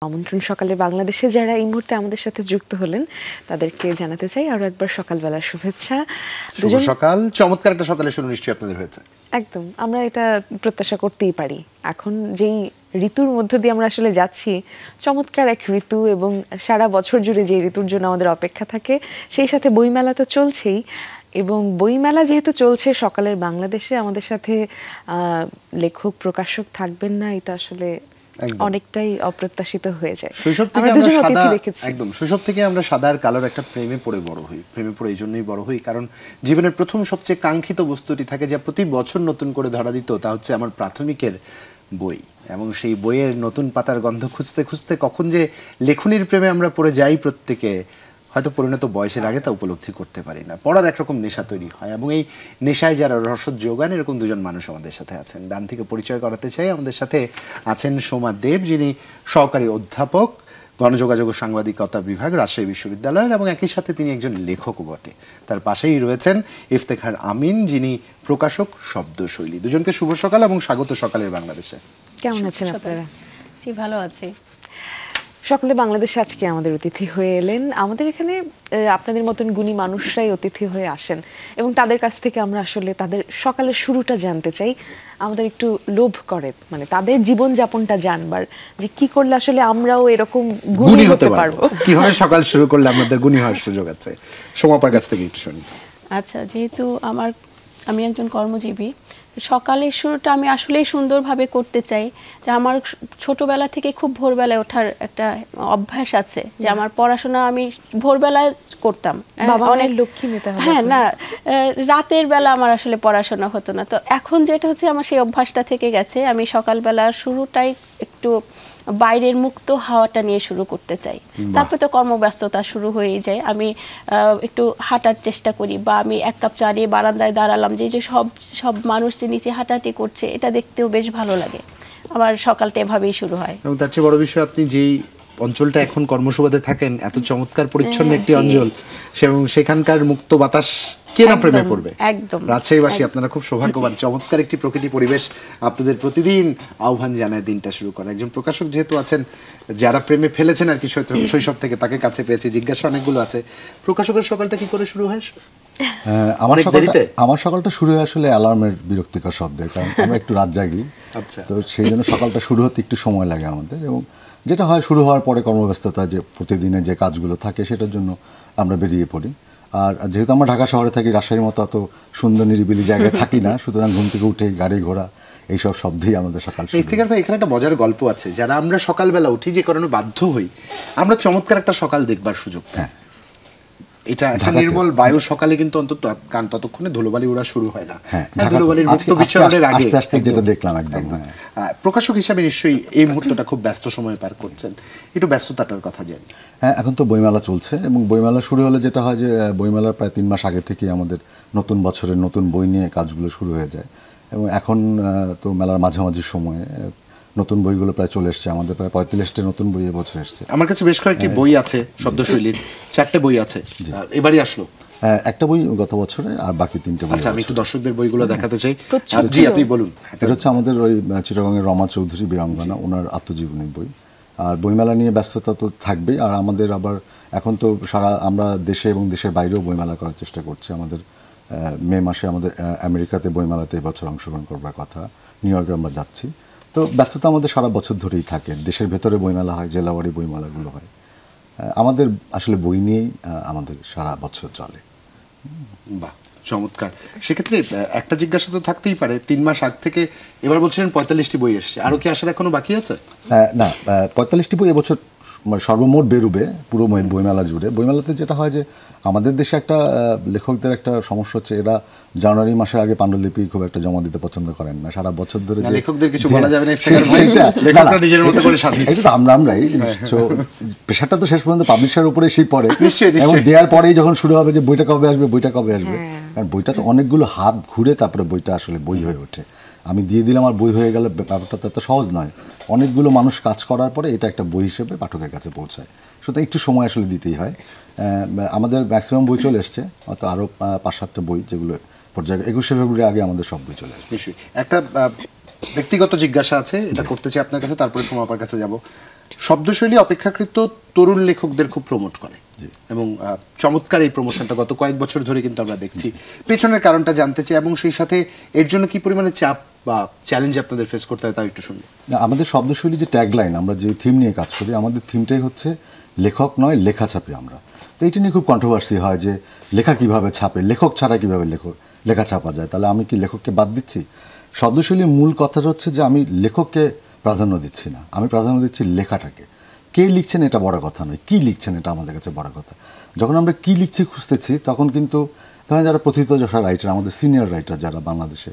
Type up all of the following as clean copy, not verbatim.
আমন্ত্রণ সকালে বাংলাদেশে যারা এই মুহূর্তে আমাদের সাথে যুক্ত হলেন তাদেরকে জানাতে চাই আরো একবার সকালবেলার শুভেচ্ছা। শুভ সকাল। চমৎকার একটা সকালে শুরু নিশ্চয়ই আপনাদের হয়েছে। একদম, আমরা এটা প্রত্যাশা করতেই পারি। এখন যেই ঋতুর মধ্য দিয়ে আমরা আসলে যাচ্ছি, চমৎকার এক ঋতু, এবং সারা বছর জুড়ে যে ঋতুর জন্য আমাদের অপেক্ষা থাকে, সেই সাথে বইমেলা তো চলছেই। এবং বইমেলা যেহেতু চলছে সকালের বাংলাদেশে, আমাদের সাথে লেখক প্রকাশক থাকবেন না, এটা আসলে অনেকটাই অপ্রত্যাশিত হয়ে যায়। শৈশব থেকে আমরা সাদা, একদম শৈশব থেকে আমরা সাদা আর কালোর একটা প্রেমে পড়ে বড় হই। প্রেমে পড়ে এই জন্যই বড় হই কারণ জীবনের প্রথম সবচেয়ে কাঙ্ক্ষিত বস্তুটি থাকে যা প্রতি বছর নতুন করে ধরা দিত, তা হচ্ছে আমার প্রাথমিকের বই। এবং সেই বইয়ের নতুন পাতার গন্ধ খুঁজতে খুঁজতে কখন যে লেখনির প্রেমে আমরা পড়ে যাই, প্রত্যেকে হয়তো পরিণত বয়সের আগে তা উপলব্ধি করতে পারি না। পড়ার একরকম নেশা তৈরি হয়, এবং এই নেশায় যারা রসদ যোগান, এরকম দুজন মানুষ আমাদের সাথে আছেন। ডান থেকে পরিচয় করাতে চাই, আমাদের সাথে আছেন সোমা দেব, যিনি সহকারী অধ্যাপক, গণযোগাযোগ ও সাংবাদিকতা বিভাগ, রাজশাহী বিশ্ববিদ্যালয়ের, এবং একই সাথে তিনি একজন লেখকও বটে। তার পাশেই রয়েছেন ইফতেখার আমিন, যিনি প্রকাশক শব্দশৈলী। দুজনকে শুভ সকাল এবং স্বাগত সকালের বাংলাদেশে। কেমন আছেন আপনারা? জি, ভালো আছি। সকালে বাংলাদেশে আজকে আমাদের অতিথি হয়ে এলেন। আমাদের এখানে আপনাদের মতন গুণী মানুষরাই অতিথি হয়ে আসেন, এবং তাদের কাছ থেকে আমরা আসলে তাদের সকালের শুরুটা জানতে চাই। আমাদের একটু লোভ করে, মানে তাদের জীবনযাপনটা জানবার, যে কি করলে আসলে আমরাও এরকম গুণী হতে পারবো, কিভাবে সকাল শুরু করলে আমাদের গুণী হওয়ার সুযোগ আছে। সোমাপার কাছ থেকে একটু শুনি। আচ্ছা, যেহেতু আমি একজন কর্মজীবী, সকালের শুরুটা আমি আসলেই সুন্দরভাবে করতে চাই। যে আমার ছোটবেলা থেকে খুব ভোরবেলায় ওঠার একটা অভ্যাস আছে, যে আমার পড়াশোনা আমি ভোরবেলায় করতাম। অনেক লক্ষ্মী নিতে হবে। হ্যাঁ, না, রাতের বেলা আমার আসলে পড়াশোনা হতো না। তো এখন যেটা হচ্ছে, আমার সেই অভ্যাসটা থেকে গেছে। আমি সকালবেলার শুরুটাই একটু বাইরের মুক্ত হাওয়াটা নিয়ে শুরু করতে চাই। তারপরে তো কর্মব্যস্ততা শুরু হয়ে যায়। আমি একটু হাঁটার চেষ্টা করি, বা আমি এক কাপ চা নিয়ে বারান্দায় দাঁড়ালাম, যে সব মানুষ যে নিচে হাঁটাহাঁটি করছে, এটা দেখতেও বেশ ভালো লাগে। আমার সকালটা এভাবেই শুরু হয়। এবং তার চেয়ে বড় বিষয়, আপনি যেই অঞ্চলটা এখন কর্মসুবাদে থাকেন, এত চমৎকার পরিচ্ছন্ন একটি অঞ্চল, এবং সেখানকার মুক্ত বাতাস কে না প্রেমে পড়বে। একদম, রাজশাহীবাসী আপনারা খুব সৌভাগ্যবান। চমৎকার একটি প্রকৃতি পরিবেশ আপনাদের প্রতিদিন আহ্বান জানায় দিনটা শুরু করা। একজন প্রকাশক যেহেতু আছেন, যারা প্রেমে ফেলেছেন আর কি শৈশব থেকে, তাকে কাছে পেয়েছে, জিজ্ঞাসা অনেকগুলো আছে। প্রকাশকের সকালটা কি করে শুরু হয়? আমার সকালটা শুরু হয় আসলে অ্যালার্মের বিরক্তিকর শব্দে, কারণ আমরা একটু রাত জাগি। আচ্ছা, তো সেই জন্য সকালটা শুরু হতে একটু সময় লাগে আমাদের। এবং যেটা হয়, শুরু হওয়ার পরে কর্মব্যস্ততা, যে প্রতিদিনের যে কাজগুলো থাকে, সেটার জন্য আমরা বেরিয়ে পড়ি। আর যেহেতু আমরা ঢাকা শহরে থাকি, রাজশাহীর মতো এত সুন্দর নিরিবিলি জায়গায় থাকি না, সুতরাং ঘুম থেকে উঠে গাড়ি ঘোড়া এইসব শব্দেই আমাদের সকাল। এখানে একটা মজার গল্প আছে। যারা আমরা সকালবেলা উঠি, যে কারণে বাধ্য হই, আমরা চমৎকার একটা সকাল দেখবার সুযোগ। হ্যাঁ, এটা একটা নির্মল বায়ু সকালে, কিন্তু অন্তত কারণ ততক্ষণে ধুলোবালি উড়া শুরু হয় না। ধুলোবালির মুক্ত বিচরণের আগে যেটা দেখলাম একদম। প্রকাশক হিসাবে নিশ্চয়ই এই মুহূর্তটা খুব ব্যস্ত সময় পার করছেন, একটু ব্যস্ততাটার কথা জানি। হ্যাঁ, এখন তো বইমেলা চলছে, এবং বইমেলা শুরু হলে যেটা হয়, যে বইমেলার প্রায় 3 মাস আগে থেকে আমাদের নতুন বছরের নতুন বই নিয়ে কাজগুলো শুরু হয়ে যায়। এবং এখন তো মেলার মাঝামাঝি সময়ে নতুন বইগুলো প্রায় চলে এসছে। আমাদের প্রায় 45টা নতুন বই এবছর এসছে। আমার কাছে বেশ কয়েকটি বই আছে শব্দশৈলীর, 4টে বই আছে, এবারই আসলো। একটা বই গত বছরে, আর বাকি 3টে বই। আচ্ছা, আমি একটু দর্শকদের বইগুলো দেখাতে চাই। জি, আপনি বলুন। এটা হচ্ছে আমাদের ওই চিটাগংয়ের রমা চৌধুরী বীরাঙ্গনা, ওনার আত্মজীবনী বই। আর বইমেলা নিয়ে ব্যস্ততা তো থাকবেই। আর আমাদের আবার এখন তো আমরা দেশে এবং দেশের বাইরেও বইমেলা করার চেষ্টা করছি। আমাদের মে মাসে আমাদের আমেরিকাতে বইমেলাতে এবছর অংশগ্রহণ করবার কথা, নিউ ইয়র্কে আমরা যাচ্ছি। তো ব্যস্ততা আমাদের সারা বছর ধরেই থাকে। দেশের ভেতরে বইমেলা হয়, জেলাওয়ারি বইমেলাগুলো হয়। আমাদের আসলে বই নিয়েই আমাদের সারা বছর চলে। বাহ, চমৎকার। সেক্ষেত্রে একটা জিজ্ঞাসা তো থাকতেই পারে, 3 মাস আগ থেকে এবার বলছিলেন 45টি বই এসছে, আরও কি আসার এখনো বাকি আছে? না, 45টি বই এবছর সর্বমোট বেরোবে পুরো বইমেলা জুড়ে। বইমেলাতে যেটা হয়, যে আমাদের দেশে একটা লেখকদের একটা সমস্যা হচ্ছে, এরা জানুয়ারি মাসের আগে পাণ্ডুলিপি খুব একটা জমা দিতে পছন্দ করেন না। সারা বছর ধরে লেখকদের কিছু বলা যাবে না, এটা তো আমরাই প্রেশারটা তো শেষ পর্যন্ত পাবলিশারের উপরে সেই পড়ে, এবং দেওয়ার পরেই যখন শুরু হবে যে বইটা কবে আসবে, কারণ বইটা তো অনেকগুলো হাত ঘুরে তারপরে বইটা আসলে বই হয়ে ওঠে। আমি দিয়ে দিলাম আর বই হয়ে গেলে ব্যাপারটা তো এত সহজ নয়। অনেকগুলো মানুষ কাজ করার পরে এটা একটা বই হিসেবে পাঠকের কাছে পৌঁছায়। সুতরাং একটু সময় আসলে দিতেই হয়। আমাদের ম্যাক্সিমাম বই চলে এসছে, অত আরও 5-7টা বই, যেগুলো পর্যায়ে 21শে ফেব্রুয়ারি আগে আমাদের সব বই চলে আসবে। একটা ব্যক্তিগত জিজ্ঞাসা আছে, এটা করতে চাই আপনার কাছে, তারপরে সোমাপার কাছে যাব। শব্দশৈলী অপেক্ষাকৃত তরুণ লেখকদের খুব প্রমোট করে এবং চমৎকার এই প্রমোশনটা গত কয়েক বছর ধরে কিন্তু আমরা দেখছি। পেছনের কারণটা জানতে চাই এবং সেই সাথে এর জন্য কি পরিমাণে চাপ বা চ্যালেঞ্জ আপনাদের ফেস করতে হয় তাও একটু শুনবো। আমাদের শব্দশৈলী যে ট্যাগলাইন, আমরা যে থিম নিয়ে কাজ করি, আমাদের থিমটাই হচ্ছে লেখক নয় লেখা ছাপি আমরা। তো এইটা নিয়ে খুব কন্ট্রোভার্সি হয় যে লেখা কিভাবে ছাপে, লেখক ছাড়া কিভাবে লেখা ছাপা যায়, তাহলে আমি কি লেখককে বাদ দিচ্ছি? শব্দশৈলীর মূল কথাটা হচ্ছে যে আমি লেখককে প্রাধান্য দিচ্ছি না, আমি প্রাধান্য দিচ্ছি লেখাটাকে। কে লিখছেন এটা বড় কথা নয়, কী লিখছেন এটা আমাদের কাছে বড় কথা। যখন আমরা কী লিখছি খুঁজতেছি, তখন কিন্তু ধরেন যারা প্রথিতযশা রাইটার, আমাদের সিনিয়র রাইটার যারা বাংলাদেশে,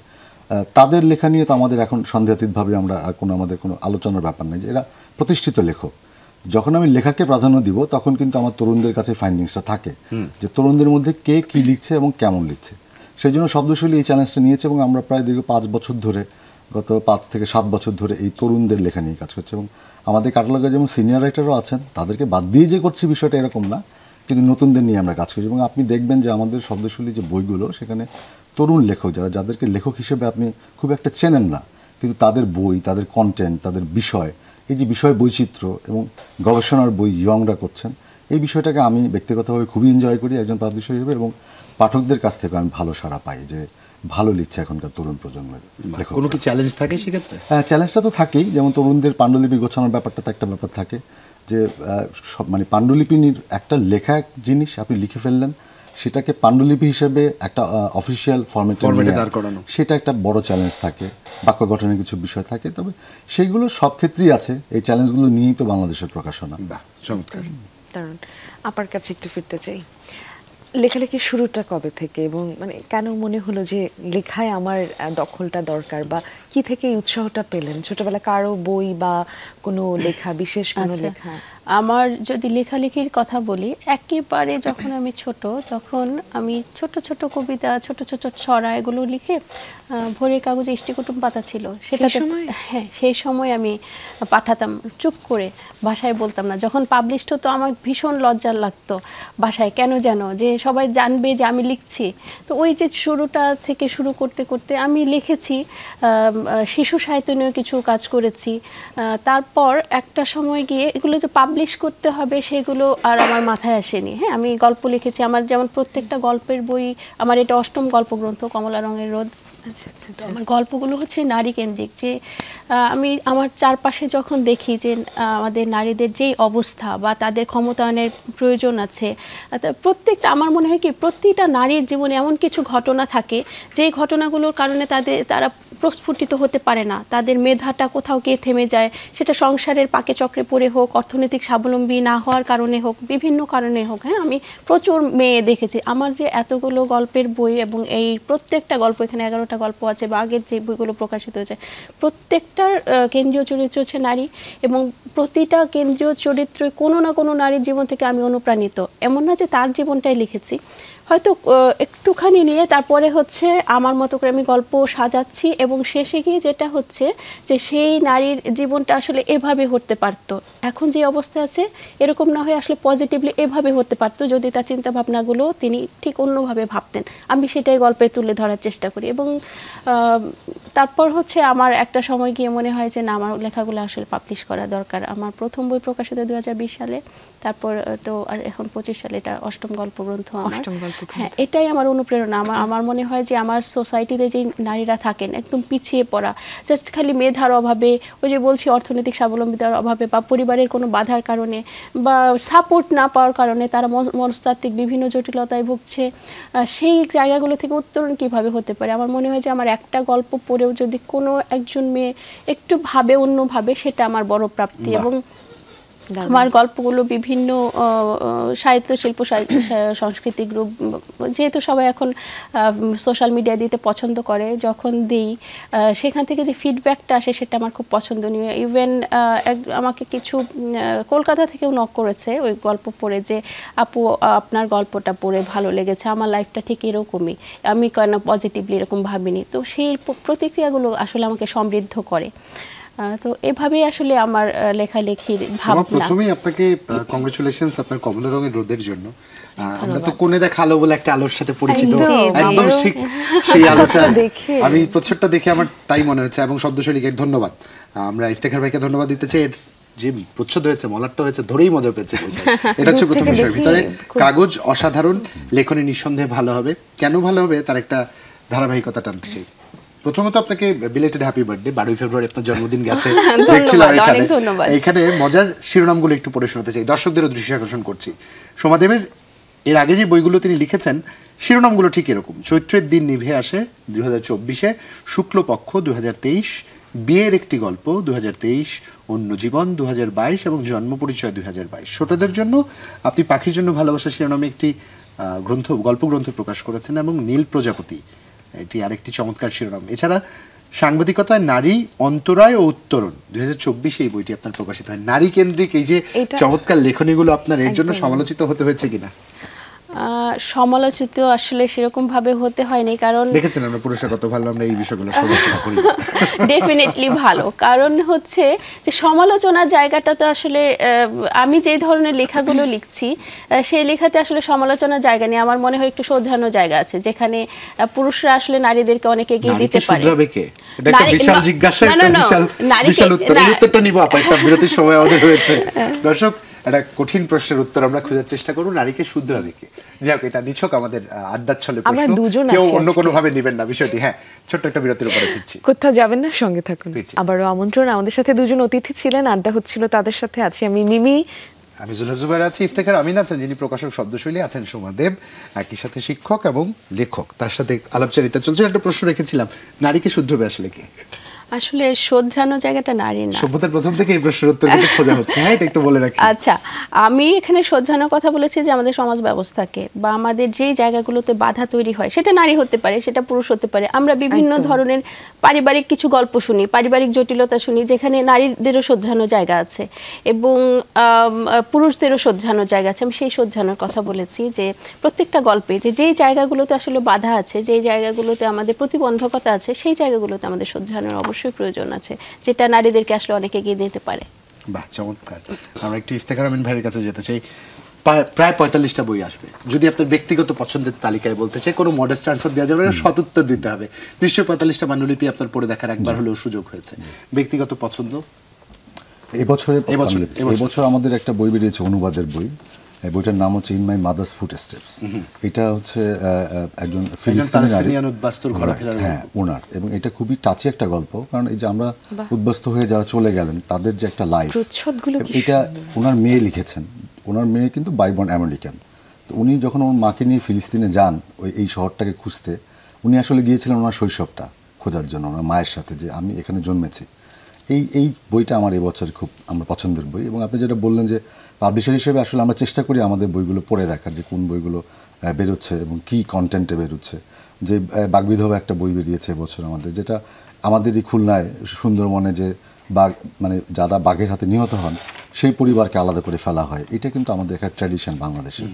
তাদের লেখা নিয়ে তো আমাদের এখন সন্দেহাতীতভাবে আমরা আর আমাদের কোনো আলোচনার ব্যাপার নেই যে এরা প্রতিষ্ঠিত লেখক। যখন আমি লেখাকে প্রাধান্য দিব, তখন কিন্তু আমার তরুণদের কাছে ফাইন্ডিংসটা থাকে যে তরুণদের মধ্যে কে কী লিখছে এবং কেমন লিখছে। সেই জন্য শব্দশৈলী এই চ্যালেঞ্জটা নিয়েছে এবং আমরা প্রায় দীর্ঘ 5 বছর ধরে, গত 5 থেকে 7 বছর ধরে এই তরুণদের লেখা নিয়ে কাজ করছে। এবং আমাদের ক্যাটালগে যেমন সিনিয়র রাইটারও আছেন, তাদেরকে বাদ দিয়ে যে করছি বিষয়টা এরকম না, কিন্তু নতুনদের নিয়ে আমরা কাজ করছি। এবং আপনি দেখবেন যে আমাদের শব্দশৈলী যে বইগুলো, সেখানে তরুণ লেখক যাদেরকে লেখক হিসেবে আপনি খুব একটা চেনেন না, কিন্তু তাদের বই, তাদের কন্টেন্ট, তাদের বিষয়, এই যে বিষয় বৈচিত্র্য এবং গবেষণার বই ইয়ংরা করছেন, এই বিষয়টাকে আমি ব্যক্তিগতভাবে খুবই এনজয় করি একজন পাবলিশার হিসেবে। এবং পাঠকদের কাছ থেকে আমি ভালো সাড়া পাই যে ভালো লিখছে এখনকার তরুণ প্রজন্মের লেখক। কোনো কি চ্যালেঞ্জ থাকে সেক্ষেত্রে? হ্যাঁ, চ্যালেঞ্জটা তো থাকেই। যেমন তরুণদের পাণ্ডুলিপি গোছানোর ব্যাপারটা তো একটা ব্যাপার থাকে যে মানে পাণ্ডুলিপির একটা লেখা এক জিনিস, আপনি লিখে ফেললেন, সেটাকে পাণ্ডুলিপি হিসেবে একটা অফিসিয়াল ফরম্যাটে দাঁড় করানো, সেটা একটা বড় চ্যালেঞ্জ থাকে। বাক্য গঠনের কিছু বিষয় থাকে, তবে সেইগুলো সব ক্ষেত্রেই আছে। এই চ্যালেঞ্জগুলো নিয়েই তো বাংলাদেশের প্রকাশনা। চমৎকার। দারুণ। আপার কাছে একটু ফিরতে চাই, লেখালেখির শুরুটা কবে থেকে এবং মানে কেন মনে হলো যে লেখায় আমার দখলটা দরকার, বা কি থেকে এই উৎসাহটা পেলেন? ছোটবেলা কারো বই বা কোনো লেখা, বিশেষ কোনো লেখা? আমার যদি লেখালেখির কথা বলি, একেবারে যখন আমি ছোট, তখন আমি ছোট ছোট কবিতা, ছোট ছোট ছড়া এগুলো লিখে ভোরের কাগজে ইষ্টিকুটুম পাতা ছিল, সেটা হ্যাঁ সেই সময় আমি পাঠাতাম চুপ করে, ভাষায় বলতাম না। যখন পাবলিশড হতো আমার ভীষণ লজ্জা লাগতো ভাষায়, কেন যেন যে সবাই জানবে যে আমি লিখছি। তো ওই যে শুরুটা থেকে শুরু করতে করতে আমি লিখেছি, শিশু সাহিত্য নিয়েও কিছু কাজ করেছি। তারপর একটা সময় গিয়ে এগুলো যে পাবলিশ করতে হবে সেগুলো আর আমার মাথায় আসেনি। হ্যাঁ, আমি গল্প লিখেছি, আমার যেমন প্রত্যেকটা গল্পের বই, আমার এটা 8ম গল্পগ্রন্থ কমলা রঙের রোদ। আমার গল্পগুলো হচ্ছে নারী কেন্দ্রিক। যে আমি আমার চারপাশে যখন দেখি যে আমাদের নারীদের যেই অবস্থা বা তাদের ক্ষমতায়নের প্রয়োজন আছে, প্রত্যেকটা আমার মনে হয় কি প্রতিটা নারীর জীবনে এমন কিছু ঘটনা থাকে যেই ঘটনাগুলোর কারণে তারা প্রস্ফুটিত হতে পারে না, তাদের মেধাটা কোথাও গিয়ে থেমে যায়, সেটা সংসারের পাকে চক্রে পড়ে হোক, অর্থনৈতিক স্বাবলম্বী না হওয়ার কারণে হোক, বিভিন্ন কারণে হোক। হ্যাঁ, আমি প্রচুর মেয়ে দেখেছি। আমার যে এতগুলো গল্পের বই এবং এই প্রত্যেকটা গল্প, এখানে 11টা গল্প আছে বা আগের যে বইগুলো প্রকাশিত হয়েছে, প্রত্যেকটার কেন্দ্রীয় চরিত্র হচ্ছে নারী এবং প্রতিটা কেন্দ্রীয় চরিত্রে কোনো না কোনো নারীর জীবন থেকে আমি অনুপ্রাণিত। এমন না যে তার জীবনটাই লিখেছি, হয়তো একটুখানি নিয়ে তারপরে হচ্ছে আমার মতো করে আমি গল্প সাজাচ্ছি এবং শেষে গিয়ে যেটা হচ্ছে যে সেই নারীর জীবনটা আসলে এভাবে হতে পারতো, এখন যে অবস্থা আছে এরকম না হয়ে আসলে পজিটিভলি এভাবে হতে পারতো যদি তার চিন্তা ভাবনাগুলো তিনি ঠিক অন্যভাবে ভাবতেন। আমি সেটাই গল্পে তুলে ধরার চেষ্টা করি এবং তারপর হচ্ছে আমার একটা সময় গিয়ে মনে হয় যে না, আমার লেখাগুলো আসলে পাবলিশ করা দরকার। আমার প্রথম বই প্রকাশিত 2020 সালে, তারপর তো এখন 25 সালে এটা 8ম গল্পগ্রন্থ আমার। হ্যাঁ, এটাই আমার অনুপ্রেরণা। আমার মনে হয় যে আমার সোসাইটিতে যে নারীরা থাকেন একদম পিছিয়ে পড়া, জাস্ট খালি মেধার অভাবে, ওই যে বলছি অর্থনৈতিক স্বাবলম্বিতার অভাবে বা পরিবারের কোনো বাধার কারণে বা সাপোর্ট না পাওয়ার কারণে তারা মনস্তাত্ত্বিক বিভিন্ন জটিলতায় ভুগছে, সেই জায়গাগুলো থেকে উত্তরণ কিভাবে হতে পারে। আমার মনে হয় যে আমার একটা গল্প পড়েও যদি কোনো একজন মেয়ে একটু ভাবে অন্যভাবে, সেটা আমার বড় প্রাপ্তি। এবং আমার গল্পগুলো বিভিন্ন সাহিত্য, শিল্প, সংস্কৃতি গ্রুপ, যেহেতু সবাই এখন সোশ্যাল মিডিয়া দিতে পছন্দ করে, যখন দিই সেখান থেকে যে ফিডব্যাকটা আসে সেটা আমার খুব পছন্দনীয়। ইভেন আমাকে কিছু কলকাতা থেকেও নক করেছে ওই গল্প পড়ে যে আপু আপনার গল্পটা পড়ে ভালো লেগেছে, আমার লাইফটা ঠিক এরকমই, আমি কেন পজিটিভলি এরকম ভাবিনি। তো সেই প্রতিক্রিয়াগুলো আসলে আমাকে সমৃদ্ধ করে। তো এভাবেই আসলে আমার লেখালেখির ভাবনা। প্রথমেই আপনাকে কংগ্রেচুলেশনস আপনার কমলা রঙের রোদের জন্য। আমরা তো কোণে দেখা আলো বলে একটা আলোর সাথে পরিচিত, একদম সেই আলোটা আমি প্রচ্ছদটা দেখে আমার তাই মনে হচ্ছে। এবং শব্দশৈলীকে ধন্যবাদ, আমরা ইফতেখার ভাইকে ধন্যবাদ দিতে চাই। যে প্রচ্ছদ হয়েছে, মলাটটা হয়েছে, ধরেই মজা পেয়েছে। এটা হচ্ছে প্রথম বিষয়। ভিতরে কাগজ অসাধারণ, লেখনী নিঃসন্দেহে ভালো হবে। কেন ভালো হবে তার একটা ধারাবাহিকতা টানতে চাই। প্রথমত আপনাকে বিলেটেড হ্যাপি বার্থডে। 12 ফেব্রুয়ারি আপনার জন্মদিন গেছে, দেখছিলাম এখানে মজার শিরোনামগুলো একটু পড়ে শোনাতে চাই, দর্শকদেরও দৃষ্টি আকর্ষণ করছি। সোমাদেবের এর আগে যে বইগুলো তিনি লিখেছেন শিরোনামগুলো ঠিক এরকম: চৈত্রের দিন নিভে আসে 2024, শুক্লপক্ষ 2023, বিয়ের একটি গল্প 2023, অন্য জীবন 2022 এবং জন্ম পরিচয় 2022। ছোটদের জন্য আপনি পাখির জন্য ভালোবাসা শিরোনামে একটি গল্প গ্রন্থ প্রকাশ করেছেন, এবং নীল প্রজাপতি এটি আরেকটি চমৎকার শিরোনাম। এছাড়া সাংবাদিকতায় নারী, অন্তরায় ও উত্তরণ 2024 এই বইটি আপনার প্রকাশিত হয়। নারী কেন্দ্রিক এই যে চমৎকার লেখনীগুলো আপনার, এর জন্য সমালোচিত হতে হয়েছে কিনা? সমালোচিত আসলে সেরকম ভাবে হতে হয়নি, কারণ দেখেছেন আমরা পুরুষরা কত ভালো আমরা এই বিষয়গুলো সমালোচনা করি। ডেফিনেটলি ভালো, কারণ হচ্ছে যে সমালোচনার জায়গাটা তো আসলে আমি যে ধরনের লেখাগুলো লিখছি সেই লেখাতে আসলে সমালোচনার জায়গা নেই। আমার মনে হয় একটু শোধরানোর জায়গা আছে, যেখানে পুরুষরা আসলে নারীদেরকে অনেক এগিয়ে দিতে পারে। এটা একটা বিশাল জিজ্ঞাসা, একটা বিশাল উত্তর। এই উত্তরটা নিব আপা, একটা বিরতির সময় আমাদের হয়েছে। দর্শক, একটা কঠিন প্রশ্নের উত্তর আমরা খোঁজার চেষ্টা করব, নারীকে শুধরাবে কে। যাক, এটা নিছক আমাদের আড্ডার ছলে প্রশ্ন, কেউ অন্য কোনো ভাবে নেবেন না বিষয়টি। হ্যাঁ, ছোট্ট একটা বিরতির উপরে ফিরছি, কোথাও যাবেন না, সঙ্গে থাকুন। আবারও আমন্ত্রণ, আমাদের সাথে দুজন অতিথি ছিলেন, আড্ডা হচ্ছিল, তাদের সাথে আছি আমি মিমি, আমি জুলহা জুবাইর আছি, ইফতেখার আমিন আছেন যিনি প্রকাশক শব্দশৈলী, আছেন সোমাদেব একই সাথে শিক্ষক এবং লেখক, তার সাথে আলাপচারিতা চলছে। একটা প্রশ্ন রেখেছিলাম, নারীকে শুধরাবে আসলে কে? আসলে শোধরানো জায়গাটা নারী না। সভ্যতার প্রথম থেকে এই প্রশ্নের উত্তর কিন্তু খোঁজা হচ্ছে। হ্যাঁ, এটা একটু বলে রাখি। আচ্ছা, আমি এখানে শোধরানোর কথা বলেছি যে আমাদের সমাজ ব্যবস্থাকে বা আমাদের যেই জায়গাগুলোতে বাধা তৈরি হয়, সেটা নারী হতে পারে, সেটা পুরুষ হতে পারে। আমরা বিভিন্ন ধরনের পারিবারিক কিছু গল্প শুনি, পারিবারিক জটিলতা শুনি, যেখানে নারীদেরও শোধরানোর জায়গা আছে এবং পুরুষদেরও শোধরানোর জায়গা আছে। আমি সেই শোধরানোর কথা বলেছি, যে প্রত্যেকটা গল্পে যে যেই জায়গাগুলোতে আসলে বাধা আছে, যেই জায়গাগুলোতে আমাদের প্রতিবন্ধকতা আছে, সেই জায়গাগুলোতে আমাদের শোধরানোর অবশ্যই প্রয়োজন আছে, যেটা নারীদেরকে আসলে অনেক এগিয়ে দিতে পারে। বাহ, চমৎকার। আমরা একটু ইফতেখার আমিন ভাইয়ের কাছে যেতে চাই। প্রায় 45টা বই আসবে। যদি আপনার ব্যক্তিগত পছন্দের তালিকায় বলতে চাই, কোনো মডেস্ট আনসার দেওয়া যাবে না, সদুত্তর দিতে হবে। নিশ্চয়ই 45টা পাণ্ডুলিপি আপনার পড়ে দেখার একবার হলেও সুযোগ হয়েছে। ব্যক্তিগত পছন্দ? এবছর আমাদের একটা বই বেরিয়েছে, অনুবাদের বই। বইটার নাম হচ্ছে ইন মাই মাদার্স ফুটস্টেপস। এটা হচ্ছে একজন ফিলিস্তিনি নারী, হ্যাঁ, ওনার, এবং এটা খুবই টাচি একটা গল্প, কারণ এই যে আমরা উদ্বাস্তু হয়ে যারা চলে গেলেন তাদের যে একটা লাইফ, এটা ওনার মেয়ে লিখেছেন। ওনার মেয়ে কিন্তু বাইবর্ন আমেরিকান। তো উনি যখন ওর মাকে নিয়ে ফিলিস্তিনে যান এই শহরটাকে খুঁজতে, উনি আসলে গিয়েছিলেন ওনার শৈশবটা খোঁজার জন্য, ওনার মায়ের সাথে, যে আমি এখানে জন্মেছি। এই বইটা আমার এবছর খুব আমার পছন্দের বই। এবং আপনি যেটা বললেন যে পাবলিশার হিসেবে আসলে আমরা চেষ্টা করি আমাদের বইগুলো পড়ে দেখার, যে কোন বইগুলো বেরোচ্ছে এবং কী কন্টেন্টে বেরোচ্ছে। যে বাগবিধবা একটা বই বেরিয়েছে এবছর আমাদের, যেটা আমাদের এই খুলনায় সুন্দরবনে যে বাঘ, মানে যারা বাঘের হাতে নিহত হন সেই পরিবারকে আলাদা করে ফেলা হয়, এটা কিন্তু আমাদের একটা ট্র্যাডিশন বাংলাদেশে।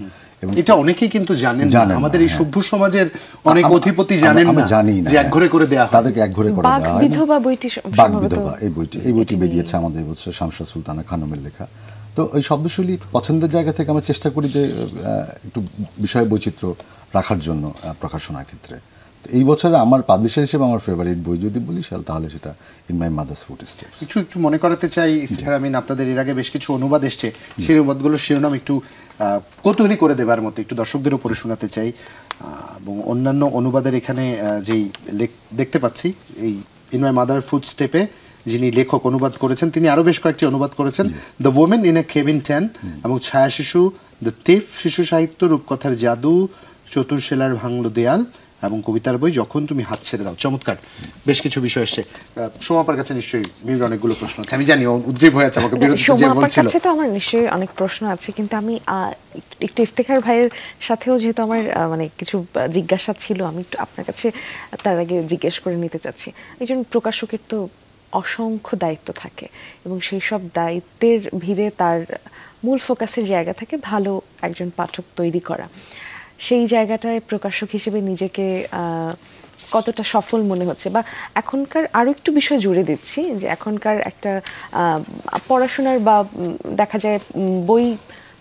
এবং এটা অনেকেই কিন্তু জানেন না, আমাদের এই সভ্য সমাজের অনেক অধিপতি জানেন না, জানি না, যে একঘরে করে দেয়া হয়, তাদেরকে একঘরে করে দেওয়া হয়। বাগবিধবা এই বইটি বেরিয়েছে আমাদের এবছর, শামসা সুলতানা খানমের লেখা। তো এই শব্দশৈলী পছন্দের জায়গা থেকে আমরা চেষ্টা করি যে একটু বিষয় বৈচিত্র্য রাখার জন্য প্রকাশনার ক্ষেত্রে। এই বছরে আমার পাবলিশার হিসেবে আমার ফেভারিট বই যদি বলি তাহলে সেটা ইন মাই মাদার্স ফুটস্টেপস। একটু মনে করাতে চাই ইফতেখার আমিন, আপনাদের এর আগে বেশ কিছু অনুবাদ এসছে, সেই অনুবাদগুলোর শিরোনাম একটু কৌতূহলী করে দেবার মতো একটু দর্শকদের উপরে শোনাতে চাই। এবং অন্যান্য অনুবাদের এখানে যেই দেখতে পাচ্ছি, এই ইন মাই মাদার ফুটস্টেপে যিনি লেখক অনুবাদ করেছেন, তিনি আরও বেশ কয়েকটি অনুবাদ করেছেন। The women in a cabin 10 এবং ছায়া শিশু, দ্য থিফ, শিশু সাহিত্য, রূপকথার জাদু, চতুর্শেলার ভাঙলো দেয়াল এবং কবিতার বই যখন তুমি হাত ছেড়ে দাও। চমৎকার বেশ কিছু বিষয় এসছে। সোমাপার কাছে নিশ্চয়ই মিমির অনেকগুলো প্রশ্ন আছে, আমি জানি উদ্গ্রীব হয়ে আছে আমাকে বিরতিতে যে বলছিল। কাছে তো আমার নিশ্চয়ই অনেক প্রশ্ন আছে, কিন্তু আমি একটু ইফতেখার ভাইয়ের সাথেও যেহেতু আমার মানে কিছু জিজ্ঞাসা ছিল, আমি একটু আপনার কাছে তার আগে জিজ্ঞেস করে নিতে চাচ্ছি। একজন প্রকাশকের তো অসংখ্য দায়িত্ব থাকে এবং সেই সব দায়িত্বের ভিড়ে তার মূল ফোকাসের জায়গা থাকে ভালো একজন পাঠক তৈরি করা। সেই জায়গাটায় প্রকাশক হিসেবে নিজেকে কতটা সফল মনে হচ্ছে? বা এখনকার আরো একটু বিষয় জুড়ে দিচ্ছি, যে এখনকার একটা পড়াশোনার বা দেখা যায় বই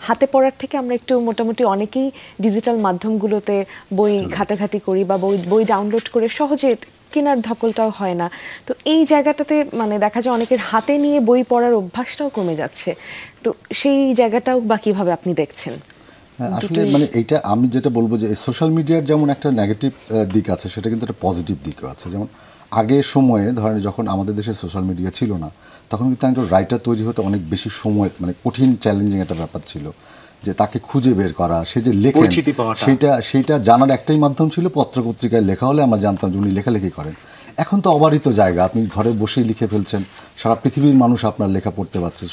হাতে পড়ার থেকে আমরা একটু মোটামুটি অনেকেই ডিজিটাল মাধ্যমগুলোতে বই ঘাটাঘাটি করি, বা বই ডাউনলোড করে সহজে কেনার ধকলটাও হয় না। তো এই জায়গাটাতে মানে দেখা যায় অনেকের হাতে নিয়ে বই পড়ার অভ্যাসটাও কমে যাচ্ছে। তো সেই জায়গাটাও বা কিভাবে আপনি দেখছেন? আসলে মানে এইটা আমি যেটা বলবো যে সোশ্যাল মিডিয়ার যেমন একটা নেগেটিভ দিক আছে, সেটা কিন্তু একটা পজিটিভ দিকও আছে। যেমন আগের সময়ে ধরেন যখন আমাদের দেশে সোশ্যাল মিডিয়া ছিল না, তখন কিন্তু একটা রাইটার তৈরি হতে অনেক বেশি সময়, মানে কঠিন চ্যালেঞ্জিং একটা ব্যাপার ছিল, যে তাকে খুঁজে বের করা, সে যে লেখেন সেইটা জানার একটাই মাধ্যম ছিল, পত্রপত্রিকায় লেখা হলে আমরা জানতাম যে উনি লেখালেখি করেন। এখন তো অবারিত জায়গা, আপনি ঘরে বসেই লিখে ফেলছেন, সারা পৃথিবীর মানুষ আপনার লেখা পড়তে পারছে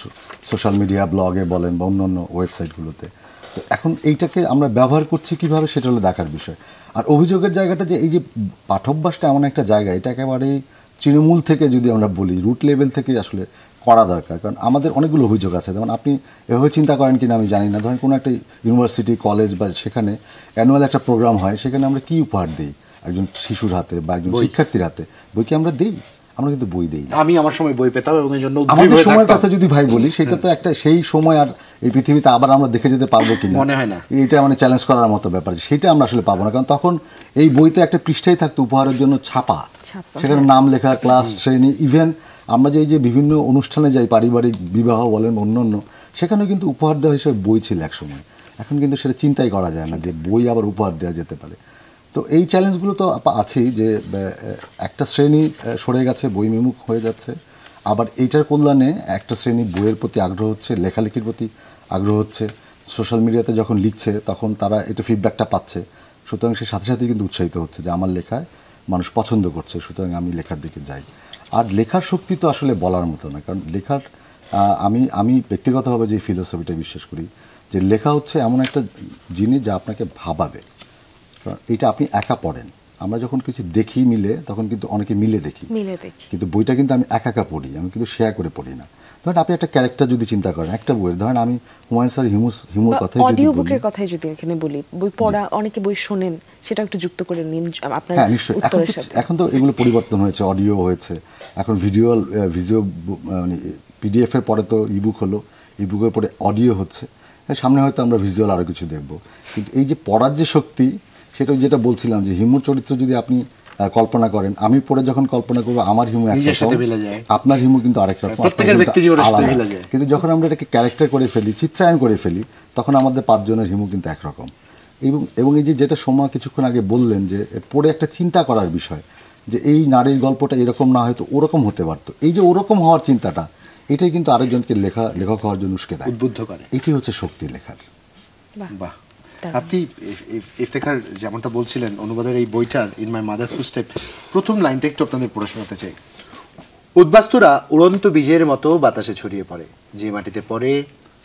সোশ্যাল মিডিয়া, ব্লগে বলেন বা অন্যান্য ওয়েবসাইটগুলোতে। তো এখন এইটাকে আমরা ব্যবহার করছি কিভাবে, সেটা হলো দেখার বিষয়। আর অভিযোগের জায়গাটা যে এই যে পাঠ্যাভ্যাসটা এমন একটা জায়গা, এটা একেবারেই তৃণমূল থেকে যদি আমরা বলি, রুট লেভেল থেকে আসলে করা দরকার। কারণ আমাদের অনেকগুলো অভিযোগ আছে, যেমন আপনি এভাবে চিন্তা করেন কিনা আমি জানি না, ধরেন কোনো একটা ইউনিভার্সিটি, কলেজ বা সেখানে অ্যানুয়াল একটা প্রোগ্রাম হয়, সেখানে আমরা কি উপহার দিই একজন শিশুর হাতে বা একজন শিক্ষার্থীর হাতে? বই কি আমরা দিই? আমরা কিন্তু বই দেই না। আমি আমার সময় বই পেতাম এবং এই জন্য আমাদের সময়ের কথা যদি ভাই বলি, সেটা তো একটা সেই সময় আর এই পৃথিবীতে আবার আমরা দেখে যেতে পারবো কিনা মনে হয় না। এটা মানে চ্যালেঞ্জ করার মতো ব্যাপার, সেটা আমরা আসলে পাবো না। কারণ তখন এই বইতে একটা পৃষ্ঠাই থাকতো উপহারের জন্য ছাপা, সেখানে নাম লেখা, ক্লাস, শ্রেণী, ইভেন আমরা যে এই যে বিভিন্ন অনুষ্ঠানে যাই, পারিবারিক বিবাহ বলেন অন্যান্য, সেখানেও কিন্তু উপহার দেওয়া হিসেবে বই ছিল এক সময়। এখন কিন্তু সেটা চিন্তাই করা যায় না যে বই আবার উপহার দেওয়া যেতে পারে। তো এই চ্যালেঞ্জগুলো তো আছেই, যে একটা শ্রেণী সরে গেছে, বই বিমুখ হয়ে যাচ্ছে, আবার এইটার কল্যাণে একটা শ্রেণী বইয়ের প্রতি আগ্রহ হচ্ছে, লেখালেখির প্রতি আগ্রহ হচ্ছে। সোশ্যাল মিডিয়াতে যখন লিখছে তখন তারা এটা ফিডব্যাকটা পাচ্ছে, সুতরাং সে সাথে সাথে কিন্তু উৎসাহিত হচ্ছে যে আমার লেখায় মানুষ পছন্দ করছে, সুতরাং আমি লেখার দিকে যাই। আর লেখার শক্তি তো আসলে বলার মতো না, কারণ লেখার আমি ব্যক্তিগতভাবে যে ফিলোসফিটা বিশ্বাস করি, যে লেখা হচ্ছে এমন একটা জিনিস যা আপনাকে ভাবাবে। এটা আপনি একা পড়েন, আমরা যখন কিছু দেখি মিলে, তখন কিন্তু অনেকে মিলে দেখি, কিন্তু বইটা কিন্তু আমি একা পড়ি, আমি কিন্তু শেয়ার করে পড়ি না। ধরেন আপনি একটা ক্যারেক্টার যদি চিন্তা করেন একটা বইয়ের, ধরেন আমি হুমায়ুন স্যার হিমুর কথাই যদি অডিও বুকের কথাই যদি এখানে বলি, বই পড়া, অনেকে বই শোনেন, সেটা একটু যুক্ত করে নিন আপনার উত্তরের সাথে। এখন তো এগুলো পরিবর্তন হয়েছে, অডিও হয়েছে, এখন ভিডিও মানে পিডিএফ এর পরে তো ইবুক হলো, ইবুকের পরে অডিও হচ্ছে, সামনে হয়তো আমরা ভিজুয়াল আরও কিছু দেখব। কিন্তু এই যে পড়ার যে শক্তি, সেটা যেটা বলছিলাম, যে হিমুর চরিত্র যদি আপনি কল্পনা করেন, আমি পড়ে যখন কল্পনা করবো আমার হিমু একরকম, আপনার হিমু কিন্তু আরেক রকম, কিন্তু যখন আমরা এটাকে ক্যারেক্টার করে ফেলি, চিত্রায়ন করে ফেলি, তখন আমাদের পাঁচজনের হিমু কিন্তু একরকম। এবং এই যে যেটা সময় কিছুক্ষণ আগে বললেন, যে পড়ে একটা চিন্তা করার বিষয়, যে এই নারীর গল্পটা এরকম না হয়তো ওরকম হতে পারতো, এই যে ওরকম হওয়ার চিন্তাটা, এটাই কিন্তু আরেকজনকে লেখক হওয়ার জন্য উস্কে দেয়, উদ্বুদ্ধ করে। এটাই হচ্ছে শক্তি লেখার। বাহ। আপনি ইফতেখার যেমনটা বলছিলেন, অনুবাদের এই বইটার ইন মাই মাদার ফুটস্টেপ প্রথম লাইনটা একটু আপনাদের পড়ে শোনাতে চাই। উদ্বাস্তুরা উড়ন্ত বীজের মতো বাতাসে ছড়িয়ে পড়ে, যে মাটিতে পড়ে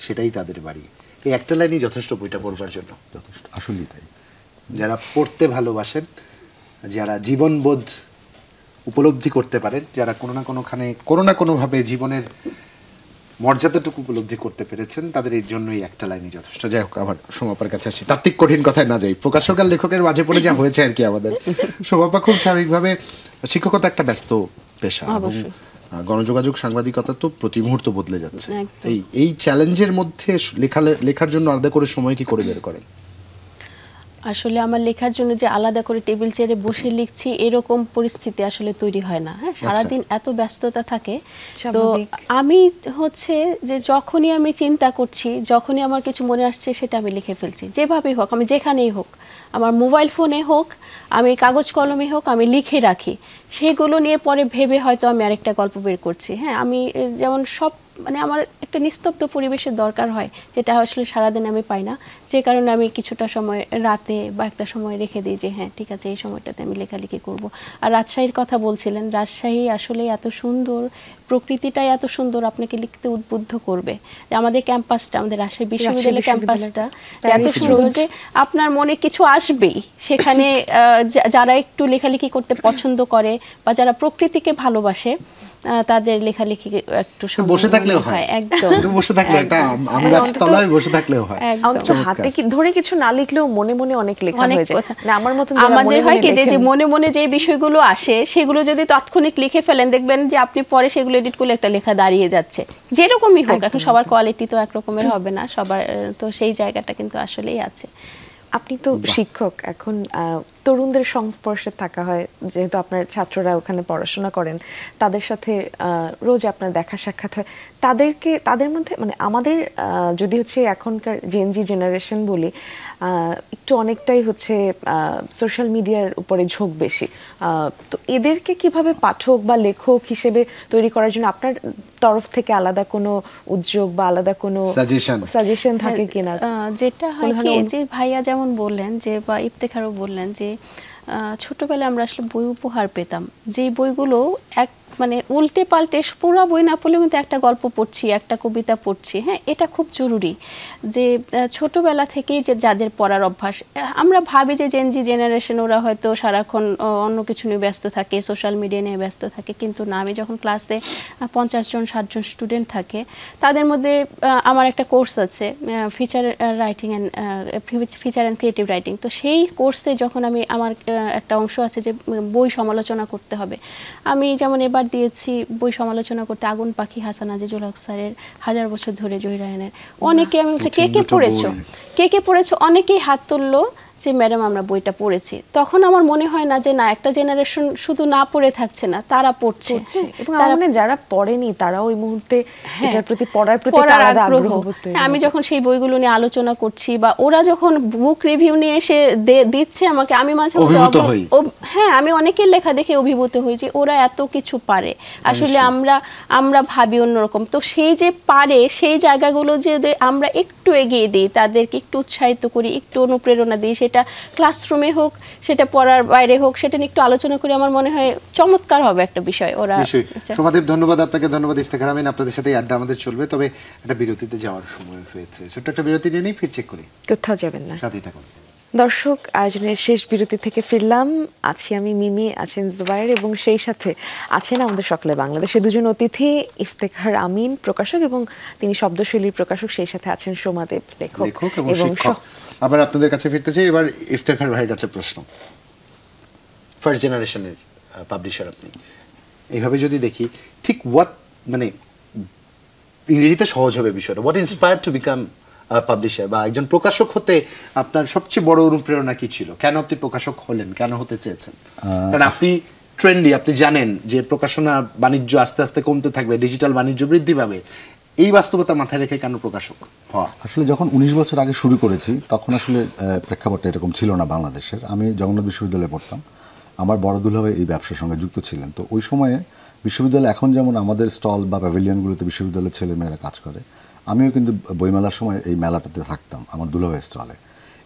সেটাই তাদের বাড়ি। এই একটা লাইনই যথেষ্ট বইটা পড়বার জন্য, যথেষ্ট, আসলেই তাই। যারা পড়তে ভালোবাসেন, যারা জীবনবোধ উপলব্ধি করতে পারেন, যারা কোনো না কোনোভাবে জীবনের মর্যাদাটুকু উপলব্ধি করতে পেরেছেন, তাদের এই জন্যই একটা লাইনই যথেষ্ট। যাই হোক, আবার সোমাপার কাছে আসি, তাত্ত্বিক কঠিন কথায় না যাই, প্রকাশক আর লেখকের মাঝে পড়ে যা হয়েছে আর কি আমাদের। সোমাপা খুব স্বাভাবিকভাবে, শিক্ষকতা একটা ব্যস্ত পেশা, এবং গণযোগাযোগ সাংবাদিকতা তো প্রতি মুহূর্ত বদলে যাচ্ছে। এই চ্যালেঞ্জের মধ্যে লেখার জন্য আলাদা করে সময় কি করে বের করেন? আসলে আমার লেখার জন্য যে আলাদা করে টেবিল চেয়ারে বসে লিখছি, এরকম পরিস্থিতি আসলে তৈরি হয় না। হ্যাঁ, সারাদিন এত ব্যস্ততা থাকে। তো আমি হচ্ছে যে যখনই আমি চিন্তা করছি, যখনই আমার কিছু মনে আসছে, সেটা আমি লিখে ফেলছি, যেভাবেই হোক, আমি যেখানেই হোক, আমার মোবাইল ফোনে হোক, আমি কাগজ কলমে হোক, আমি লিখে রাখি। সেগুলো নিয়ে পরে ভেবে হয়তো আমি আরেকটা গল্প বের করছি। হ্যাঁ, আমি যেমন মানে আমার একটা নিস্তব্ধ পরিবেশের দরকার হয়, যেটা আসলে সারাদিন আমি পাই না, যে কারণে আমি কিছুটা সময় রাতে বা একটা সময় রেখে দিই, যে হ্যাঁ ঠিক আছে, এই সময়টাতে আমি লেখালেখি করব। আর রাজশাহীর কথা বলছিলেন, রাজশাহী আসলে এত সুন্দর, প্রকৃতিটাই এত সুন্দর, আপনাকে লিখতে উদ্বুদ্ধ করবে। যে আমাদের ক্যাম্পাসটা, আমাদের রাজশাহী বিশ্ববিদ্যালয়ের ক্যাম্পাসটা এত সুন্দর যে আপনার মনে কিছু আসবেই। সেখানে যারা একটু লেখালেখি করতে পছন্দ করে বা যারা প্রকৃতিকে ভালোবাসে, তাদের লেখালেখি একটু বসে থাকলেও হয়, একদম বসে থাকলে একটা আম গাছ তলায় বসে থাকলেও হয়। হাতে কি ধরে কিছু না লিখলেও মনে মনে অনেক লেখা হয়ে যায়। না আমার মতন আমাদের হয় কি যে মনে মনে যে বিষয়গুলো আসে সেগুলো যদি তাৎক্ষণিক লিখে ফেলেন, দেখবেন যে আপনি পরে সেগুলো এডিট করলে একটা লেখা দাঁড়িয়ে যাচ্ছে, যেরকমই হোক। এখন সবার কোয়ালিটি তো একরকমের হবে না, সবার তো সেই জায়গাটা কিন্তু আসলেই আছে। আপনি তো শিক্ষক, এখন তরুণদের সংস্পর্শে থাকা হয়, যেহেতু আপনার ছাত্ররা ওখানে পড়াশোনা করেন, তাদের সাথে রোজ আপনার দেখা সাক্ষাৎ হয়। তাদের মধ্যে মানে আমাদের যদি হচ্ছে এখনকার জেনজি জেনারেশন বলি, একটু অনেকটাই হচ্ছে সোশ্যাল মিডিয়ার উপরে ঝোঁক বেশি। তো এদেরকে কিভাবে পাঠক বা লেখক হিসেবে তৈরি করার জন্য আপনার তরফ থেকে আলাদা কোনো উদ্যোগ বা আলাদা কোনো সাজেশন থাকে কিনা? যেটা হয় কি যে ভাইয়া যেমন বললেন যে, বা ইফতেখারও বললেন যে ছোটবেলায় আমরা আসলে বই উপহার পেতাম, যে বইগুলো মানে উল্টে পাল্টে পুরো বই না পড়লেও কিন্তু একটা গল্প পড়ছি, একটা কবিতা পড়ছি। হ্যাঁ, এটা খুব জরুরি যে ছোটবেলা থেকেই যে যাদের পড়ার অভ্যাস। আমরা ভাবি যে জেনজি জেনারেশন ওরা হয়তো সারাক্ষণ অন্য কিছু নিয়ে ব্যস্ত থাকে, সোশ্যাল মিডিয়া নিয়ে ব্যস্ত থাকে, কিন্তু না। আমি যখন ক্লাসে 50 জন 60 জন স্টুডেন্ট থাকে, তাদের মধ্যে আমার একটা কোর্স আছে feature writing and feature and creative writing. তো সেই কোর্সে যখন আমার একটা অংশ আছে যে বই সমালোচনা করতে হবে, আমি যেমন এবার দিয়েছি বই সমালোচনা করতে আগুন পাখি হাসান আজিজুল হক স্যারের 1000 বছর ধরে জহিরায়নের। অনেকে আমি বলছি কে কে পড়েছো, অনেকেই হাত তুললো যে ম্যাডাম আমরা বইটা পড়েছি। তখন আমার মনে হয় না যে না, একটা জেনারেশন শুধু না পড়ে থাকছে না, তারা পড়ছে, এবং যারা পড়েনি তারাও ওই মুহূর্তে এটার প্রতি পড়ার প্রতি আগ্রহ। আমি যখন সেই বইগুলো নিয়ে আলোচনা করছি বা ওরা যখন বুক রিভিউ নিয়ে এসে দিচ্ছে আমাকে, আমি মাঝে হ্যাঁ আমি অনেকের লেখা দেখে অভিভূত হই যে ওরা এত কিছু পারে। আসলে আমরা ভাবি অন্যরকম। তো সেই যে পারে সেই জায়গাগুলো যে আমরা একটু এগিয়ে দিই, তাদেরকে একটু উৎসাহিত করি, একটু অনুপ্রেরণা দিই, সেটা ক্লাসরুমে হোক, সেটা পড়ার বাইরে হোক, সেটা নিয়ে একটু আলোচনা করি, আমার মনে হয় চমৎকার হবে একটা বিষয়। ওরা সোমাদেব, ধন্যবাদ আপনাকে, ধন্যবাদ ইফতেখার আমিন। আপনাদের সাথে আড্ডা আমাদের চলবে, তবে একটা বিরতিতে যাওয়ার সময় হয়েছে। ছোট্ট একটা বিরতি নিয়ে নিই, ফির চেক করি। কোথাও যাবেন না, সাথেই থাকুন। দর্শক, আয়োজনের শেষ বিরতি থেকে ফিরলাম। আছি আমি মিমি, আছেন জুবায়ের, এবং সেই সাথে আছেন আমাদের সকলে বাংলাদেশের দুজন অতিথি, ইফতেখার আমিন প্রকাশক এবং তিনি শব্দশৈলীর প্রকাশক, সেই সাথে আছেন সোমাদেব লেখক এবং শিক্ষক। আবার আপনাদের কাছে ফিরতে চাই। এবার ইফতেখার ভাইয়ের কাছে প্রশ্ন। ফার্স্ট জেনারেশনের পাবলিশার আপনি, এইভাবে যদি দেখি, ঠিক মানে ইংরেজিতে সহজ হবে বিষয়টা, what inspired to become publisher বা একজন প্রকাশক হতে আপনার সবচেয়ে বড় অনুপ্রেরণা কি ছিল? কেন আপনি প্রকাশক হলেন, কেন হতে চেয়েছেন? কারণ আপনি ট্রেন্ডি, আপনি জানেন যে প্রকাশনা বাণিজ্য আস্তে আস্তে কমতে থাকবে, ডিজিটাল বাণিজ্য বৃদ্ধি পাবে। এই বাস্তবতা মাথায় রেখে কেন প্রকাশক হওয়া? আসলে যখন 19 বছর আগে শুরু করেছি তখন আসলে প্রেক্ষাপটটা এরকম ছিল না বাংলাদেশের। আমি জগন্নাথ বিশ্ববিদ্যালয়ে পড়তাম, আমার বড় দুলাভাই এই ব্যবসার সঙ্গে যুক্ত ছিলেন। তো ওই সময়ে বিশ্ববিদ্যালয় এখন যেমন আমাদের স্টল বা প্যাভিলিয়নগুলোতে বিশ্ববিদ্যালয়ের ছেলেমেয়েরা কাজ করে, আমিও কিন্তু বইমেলার সময় এই মেলাটাতে থাকতাম আমার দুলাভাই স্টলে।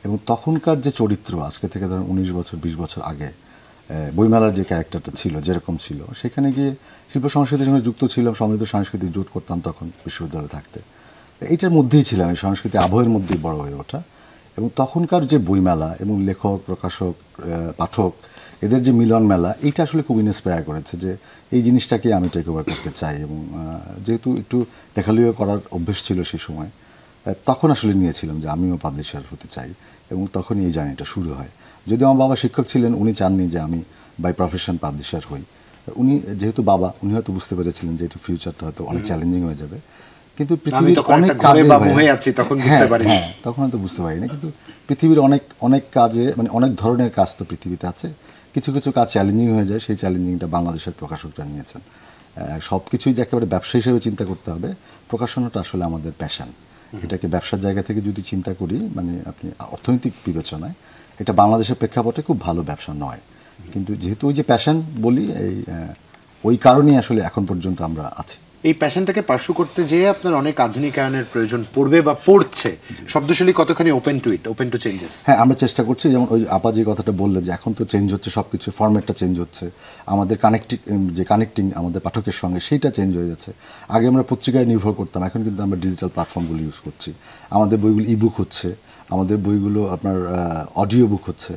এবং তখনকার যে চরিত্র, আজকে থেকে ধরুন 19 বছর 20 বছর আগে বইমেলার যে ক্যারেক্টারটা ছিল, যেরকম ছিল, সেখানে গিয়ে শিল্প সংস্কৃতির সঙ্গে যুক্ত ছিলাম, সমৃদ্ধ সাংস্কৃতিক জোট করতাম তখন বিশ্ববিদ্যালয়ে থাকতে। এইটার মধ্যেই ছিলাম, এই সংস্কৃতি আবহের মধ্যেই বড় হয়ে ওঠা। এবং তখনকার যে বইমেলা এবং লেখক, প্রকাশক, পাঠক, এদের যে মিলন মেলা, এইটা আসলে খুব ইন্সপায়ার করেছে যে এই জিনিসটাকে আমি টেক ওভার করতে চাই। এবং যেহেতু একটু লেখালেখি করার অভ্যেস ছিল সেই সময়, তখন আসলে নিয়েছিলাম যে আমিও পাবলিশার হতে চাই, এবং তখনই এই জার্নিটা শুরু হয়। যদি আমার বাবা শিক্ষক ছিলেন, উনি চাননি যে আমি বাই প্রফেশন পাবলিশার হই। উনি যেহেতু বাবা, উনি হয়তো বুঝতে পেরেছিলেন যে এটা ফিউচারটা হয়তো অনেক চ্যালেঞ্জিং হয়ে যাবে, কিন্তু পৃথিবীর অনেক কাজে তখন হয়তো বুঝতে পারিনি, কিন্তু পৃথিবীর অনেক কাজে, মানে অনেক ধরনের কাজ তো পৃথিবীতে আছে, কিছু কিছু কাজ চ্যালেঞ্জিং হয়ে যায়, সেই চ্যালেঞ্জিংটা বাংলাদেশের প্রকাশকরা নিয়েছেন। সব কিছুই যে একেবারে ব্যবসা হিসেবে চিন্তা করতে হবে, প্রকাশনাটা আসলে আমাদের প্যাশন। এটাকে ব্যবসার জায়গা থেকে যদি চিন্তা করি, মানে আপনি অর্থনৈতিক বিবেচনায় এটা বাংলাদেশের প্রেক্ষাপটে খুব ভালো ব্যবসা নয়, কিন্তু যেহেতু ওই যে প্যাশন বলি, ওই কারণেই আসলে এখন পর্যন্ত আমরা আছি। এই প্যাশনটাকে পার্সু করতে যেয়ে আপনার অনেক আধুনিকায়নের প্রয়োজন পড়বে বা পড়ছে। শব্দশৈলী কতখানি open to it, open to changes? হ্যাঁ, আমরা চেষ্টা করছি। যেমন ওই আপা যে কথাটা বললেন যে এখন তো চেঞ্জ হচ্ছে সব কিছু, ফরম্যাটটা চেঞ্জ হচ্ছে, আমাদের কানেক্টিং আমাদের পাঠকের সঙ্গে সেইটা চেঞ্জ হয়ে যাচ্ছে। আগে আমরা পত্রিকায় নির্ভর করতাম, এখন কিন্তু আমরা ডিজিটাল প্ল্যাটফর্মগুলো ইউজ করছি। আমাদের বইগুলো ইবুক হচ্ছে, আমাদের বইগুলো আপনার অডিও বুক হচ্ছে,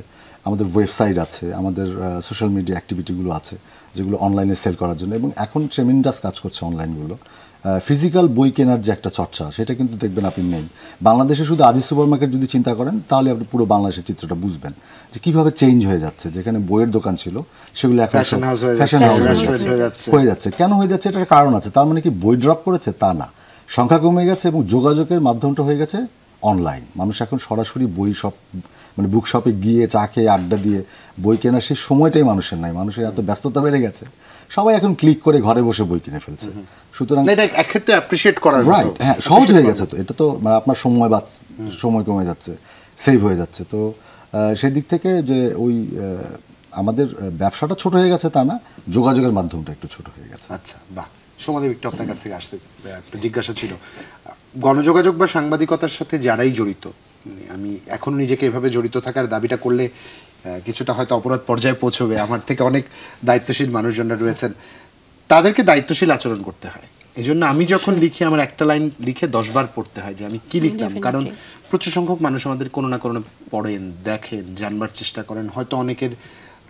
আমাদের ওয়েবসাইট আছে, আমাদের সোশ্যাল মিডিয়া অ্যাক্টিভিটিগুলো আছে যেগুলো অনলাইনে সেল করার জন্য, এবং এখন ট্রেমেন্ডাস কাজ করছে অনলাইনগুলো। ফিজিক্যাল বই কেনার যে একটা চর্চা, সেটা কিন্তু দেখবেন আপনি নেই বাংলাদেশে। শুধু আজিজ সুপার মার্কেট যদি চিন্তা করেন, তাহলে আপনি পুরো বাংলাদেশের চিত্রটা বুঝবেন যে কীভাবে চেঞ্জ হয়ে যাচ্ছে। যেখানে বইয়ের দোকান ছিল সেগুলো এখন ফ্যাশন হাউস হয়ে যাচ্ছে। কেন হয়ে যাচ্ছে? এটার কারণ আছে। তার মানে কি বই ড্রপ করেছে? তা না, সংখ্যা কমে গেছে এবং যোগাযোগের মাধ্যমটা হয়ে গেছে অনলাইন। মানুষ এখন সরাসরি বই শপ, মানে বুক শপে গিয়ে চা খেয়ে আড্ডা দিয়ে বই কেনার সেই সময়টাই মানুষের নাই। মানুষের এত ব্যস্ততা বেড়ে গেছে, সবাই এখন ক্লিক করে ঘরে বসে বই কিনে ফেলছে। সুতরাং এটা একক্ষেত্রে অ্যাপ্রিশিয়েট করার রাইট, হ্যাঁ, সহজ হয়ে গেছে। তো এটা তো মানে আপনার সময় কমে যাচ্ছে, সেভ হয়ে যাচ্ছে। তো সেই দিক থেকে যে ওই আমাদের ব্যবসাটা ছোট হয়ে গেছে তা না, যোগাযোগের মাধ্যমটা একটু ছোট হয়ে গেছে। আচ্ছা, বাহ। সোমাদেব, একটু আপনার কাছ থেকে আসতে একটা জিজ্ঞাসা ছিল। গণযোগাযোগ বা সাংবাদিকতার সাথে যারাই জড়িত, আমি এখন নিজেকে এভাবে জড়িত থাকার দাবিটা করলে কিছুটা হয়তো অপরাধ পর্যায়ে পৌঁছবে, আমার থেকে অনেক দায়িত্বশীল মানুষজনরা রয়েছেন, তাদেরকে দায়িত্বশীল আচরণ করতে হয়। এই জন্য আমি যখন লিখি, আমার একটা লাইন লিখে 10 বার পড়তে হয় যে আমি কি লিখলাম। কারণ প্রচুর সংখ্যক মানুষ আমাদের কোনো না কোনো পড়েন, দেখেন, জানবার চেষ্টা করেন, হয়তো অনেকের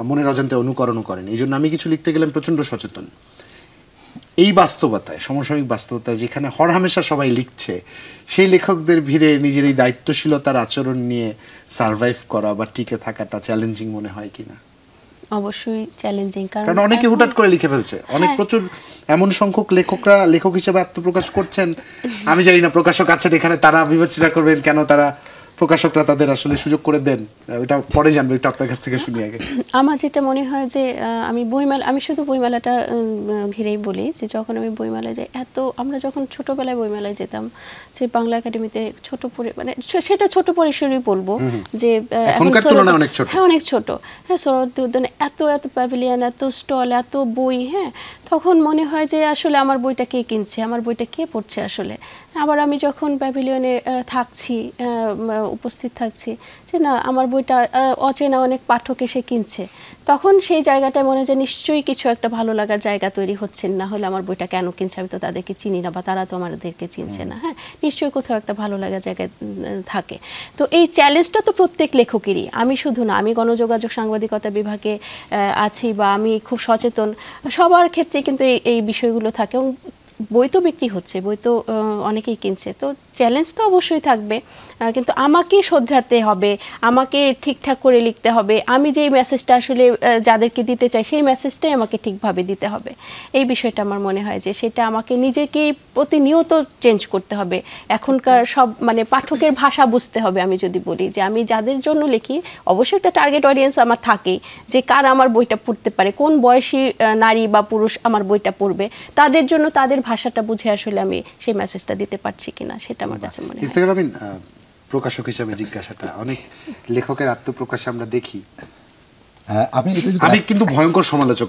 মনের অজান্তে অনুকরণও করেন। এই জন্য আমি কিছু লিখতে গেলে প্রচণ্ড সচেতন। এই বাস্তবতায়, সমসাময়িক বাস্তবতায় যেখানে হরহামেশা সবাই লিখছে, সেই লেখকদের ভিড়ে নিজের এই দায়িত্বশীলতার আচরণ নিয়ে সারভাইভ করা বা টিকে থাকাটা চ্যালেঞ্জিং মনে হয় কিনা? অবশ্যই চ্যালেঞ্জিং, কারণ অনেকে হুটহাট করে লিখে ফেলছে। অনেক প্রচুর এমন সংখ্যক লেখকরা লেখক হিসেবে আত্মপ্রকাশ করছেন, আমি জানি না প্রকাশক আছেন এখানে, তারা বিবেচনা করবেন কেন তারা প্রকাশকরা তাদের আসলে সুযোগ করে দেন, এটা পরে জানবো। একটু আপনার কাছ থেকে শুনি আগে। আমার যেটা মনে হয় যে আমি শুধু বইমেলাটা ঘিরেই বলি যে যখন আমি বইমেলায় যাই, আমরা যখন ছোটবেলায় বইমেলায় যেতাম, যে বাংলা একাডেমিতে মানে সেটা ছোট পরিসরই বলবো, যে এখনকার তুলনায় অনেক ছোট। হ্যাঁ, অনেক ছোট। হ্যাঁ, সোহরাওয়ার্দী উদ্যানে এত প্যাভিলিয়ন, এত স্টল, এত বই। হ্যাঁ, তখন মনে হয় যে আসলে আমার বইটা কে কিনছে, আমার বইটা কে পড়ছে আসলে। আবার আমি যখন প্যাভিলিয়নে থাকছি, উপস্থিত থাকছি, যে না আমার বইটা অচেনা অনেক পাঠক এসে কিনছে, তখন সেই জায়গাটায় মনে হয় যে নিশ্চয়ই কিছু একটা ভালো লাগার জায়গা তৈরি হচ্ছে, না হলে আমার বইটা কেন কিনছে, আমি তো তাদেরকে চিনি না বা তারা তো আমাদেরকে চিনছে না। হ্যাঁ, নিশ্চয়ই কোথাও একটা ভালো লাগার জায়গায় থাকে। তো এই চ্যালেঞ্জটা তো প্রত্যেক লেখকেরই, আমি শুধু না, আমি গণযোগাযোগ সাংবাদিকতা বিভাগে আছি বা আমি খুব সচেতন, সবার ক্ষেত্রে কিন্তু এই বিষয়গুলো থাকে। এবং বই তো বিক্রি হচ্ছে, বই তো অনেকেই কিনছে, তো চ্যালেঞ্জ তো অবশ্যই থাকবে, কিন্তু আমাকে শোধরাতে হবে, আমাকে ঠিকঠাক করে লিখতে হবে। আমি যেই মেসেজটা আসলে যাদেরকে দিতে চাই, সেই মেসেজটাই আমাকে ঠিকভাবে দিতে হবে। এই বিষয়টা আমার মনে হয় যে সেটা আমাকে নিজেকেই প্রতিনিয়ত চেঞ্জ করতে হবে। এখনকার সব মানে পাঠকের ভাষা বুঝতে হবে। আমি যদি বলি যে আমি যাদের জন্য লিখি, অবশ্যই একটা টার্গেট অডিয়েন্স আমার থাকেই, যে কারা আমার বইটা পড়তে পারে, কোন বয়সী নারী বা পুরুষ আমার বইটা পড়বে, তাদের জন্য তাদের ভাষাটা বুঝে আসলে আমি সেই মেসেজটা দিতে পারছি কিনা, সেটা আমার কাছে মনে হয়। প্রকাশক হিসেবে জিজ্ঞাসাটা, অনেক লেখকের আত্মপ্রকাশ আমরা দেখি, আমি কিন্তু ভয়ঙ্কর সমালোচক,